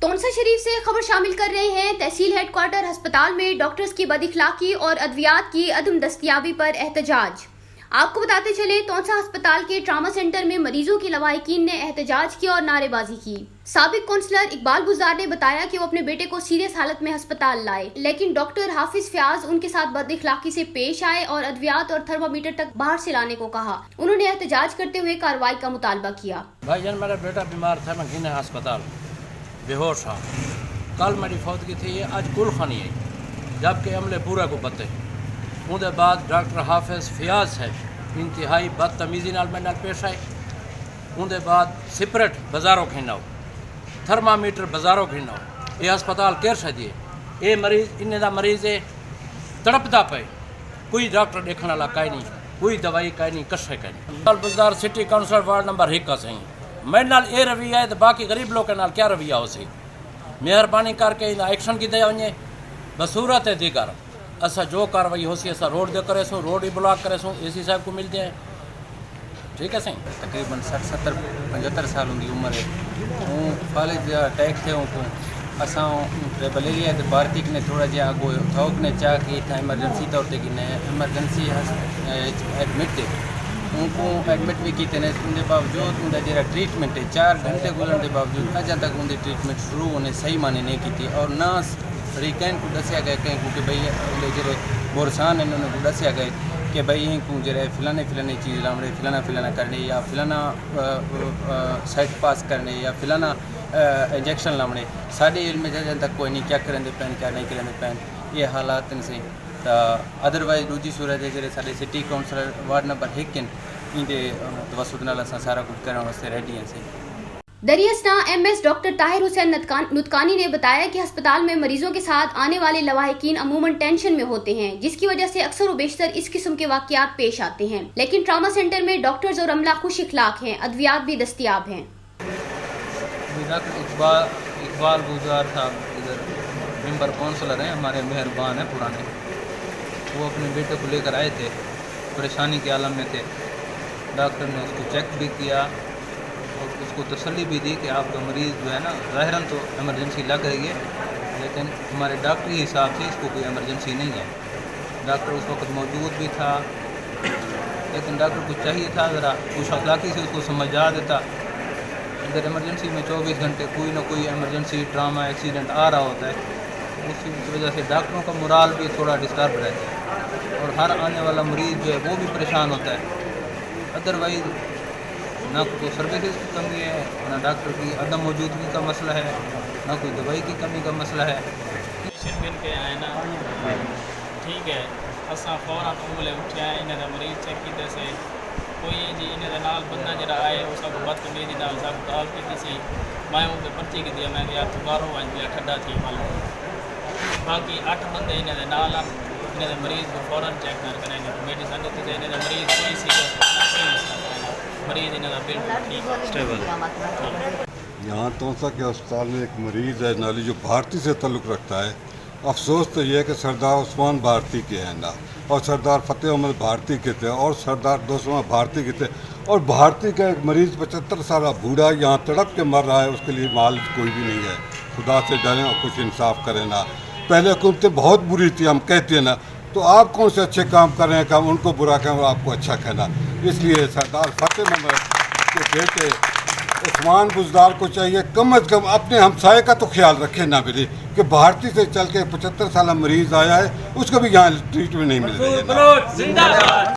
तोनसा शरीफ से खबर शामिल कर रहे हैं। तहसील हेडक्वार्टर अस्पताल में डॉक्टर्स की बदइखलाकी और अद्वियात की अदम दस्तयाबी पर एहतजाज। आपको बताते चले, तोनसा अस्पताल के ट्रामा सेंटर में मरीजों की लवाहिकीन ने एहतजाज किया और नारेबाजी की। साबिक काउंसलर इकबाल गुजार ने बताया कि वो अपने बेटे को सीरियस हालत में अस्पताल लाए, लेकिन डॉक्टर हाफिज फयाज उनके साथ बदइखलाकी से पेश आए और अद्वियात और थर्मामीटर तक बाहर से लाने को कहा। उन्होंने एहतजाज करते हुए कार्रवाई का मुतालबा किया। भाईजान, मेरा बेटा बीमार था, मैं गिने अस्पताल बेहोश था। कल मेरी फौतगी थी, आज कुल खानी है, जबकि अमले पूरा को पते। उसके बाद डॉक्टर हाफिज फयाज है इंतहाई बदतमीजी नाल मेरे नाल पेश आए। उसके बाद सिपरेट बाजारों खिनाओ, थर्मामीटर बाजारों खिनाओ। ये अस्पताल केर छे, ये मरीज इन्ने दा मरीज है तड़पदा पे, कोई डॉक्टर देखने वाला काई नहीं, कोई दवाई काई नहीं, कशे काई नहीं। कल Buzdar city counsellor ward number 1 का सही मेरे नाल ये रवैया है तो बाकी गरीब लोगों नाल क्या रवैया हो सी। मेहरबानी करके इन एक्शन की दे वने बसूरत है दीगर असा जो कार्रवाई हो सी असा रोड दे करे सो, रोड ही ब्लॉक करे सो, एसी साहब को मिलते हैं। ठीक है सही। तकरीबन 60 70 75 साल उनकी उम्र है। हूँ फालिज अटैक थे उनको असां ट्रेबल एरिया ते भारती ने थोड़ा जिहा अगो थोक ने चाह कि इतना एमरजेंसी तौर ते कि एमरजेंसी एडमिट थे उनको एडमिट भी किए ने। उनके बावजूद उनका जो ट्रीटमेंट है 4 घंटे गुजरने के बावजूद अजा तक उनकी ट्रीटमेंट शुरू होने सही माने नहीं की थी। और ना रिकैन को दसिया गया कहीं को कि भाई जो बोरसान है उन्होंने को दसिया गए कि भाई को जो फिलाने चीज़ लाने फिलाना करने या फिलाना साइट पास करने या फिलाना इंजेक्शन लाने साढ़े इल्म जन तक कोई नहीं क्या करें पैन क्या नहीं करें पैन ये हालात से। अदरवाइज दूजी सूरत है जो साढ़े सिटी काउंसलर वार्ड नंबर 1 इंदे तवसुत नाल असां सारा कुछ करने वास्ते रेडी हैं। दरियास्ना एमएस डॉक्टर ताहिर हुसैन नुतकानी ने बताया कि अस्पताल में मरीजों के साथ आने वाले लवाहिकीन अमूमन टेंशन में होते हैं, जिसकी वजह से अक्सर व बेशतर इस किस्म के वाकयात पेश आते हैं। लेकिन ट्रामा सेंटर में डॉक्टर्स और अमला खुश इखलाक हैं, अद्वियात भी दस्तयाब हैं। इकबाल गुजार साहब इधर मेंबर काउंसलर हैं, हमारे मेहरबान हैं पुराने। वो अपने बेटे को लेकर आए थे, परेशानी के आलम में थे। डॉक्टर ने उसको चेक भी किया और उसको तसल्ली भी दी कि आपका मरीज़ जो है ना ज़ाहिरन तो एमरजेंसी लग रही है, लेकिन हमारे डॉक्टरी हिसाब से इसको कोई एमरजेंसी नहीं है। डॉक्टर उस वक्त मौजूद भी था, लेकिन डॉक्टर को चाहिए था ज़रा कुछ अखलाकी से उसको समझा देता। अगर एमरजेंसी में 24 घंटे कोई ना कोई एमरजेंसी ड्रामा एक्सीडेंट आ रहा होता है, उसी वजह से डॉक्टरों का मोराल भी थोड़ा डिस्टर्ब रहता है और हर आने वाला मरीज़ जो है वो भी परेशान होता है। अदरवाइज ना कोई सर्विसेज की कमी है, ना डॉक्टर की अदम मौजूदगी का मसला है, ना कोई दवाई की कमी का मसला है। पेशेंट गिन के आए ना, ठीक है, असा फौरन उंगले उठे इन्हें मरीज चेक किए से कोई जी इन्हें नाल बंदा जरा आए वो सब बदतमीजी नाल सब गाल की सी। मैं उनके पर्ची की दिया, मैं यार तू बाहरों आए ठंडा थी माल। बाकी 8 बंदे इन्हें नाल इन्हें मरीज को फौरन चेक कर करेंगे, मेडिसन दी जाए। इन्हें मरीज कोई सीरियस मरीज इन्हें बिल्कुल ठीक स्टेबल। यहाँ तोनसा के अस्पताल में एक मरीज़ है नाली जो भारती से ताल्लुक़ रखता है। अफसोस तो ये है कि सरदार उस्मान भारती के हैं ना, और सरदार फ़तेह अहमद भारती के थे, और सरदार दोस्तों भारती के थे, और भारती का एक मरीज़ 75 साल बूढ़ा यहाँ तड़प के मर रहा है। उसके लिए माल कोई भी नहीं है। खुदा से डरें और कुछ इंसाफ करें ना। पहले हुकूमतें बहुत बुरी थी, हम कहते हैं ना, तो आप कौन से अच्छे काम कर रहे हैं कि हम उनको बुरा कहें और आपको अच्छा कहना। इसलिए सरदार फ़तेह अहमद के बेटे उस्मान बुज़दार को चाहिए कम अज़ कम अपने हमसाए का तो ख्याल रखें ना मेरे, कि भारती से चल के 75 साल मरीज़ आया है, उसको भी यहाँ ट्रीटमेंट नहीं मिल रही है।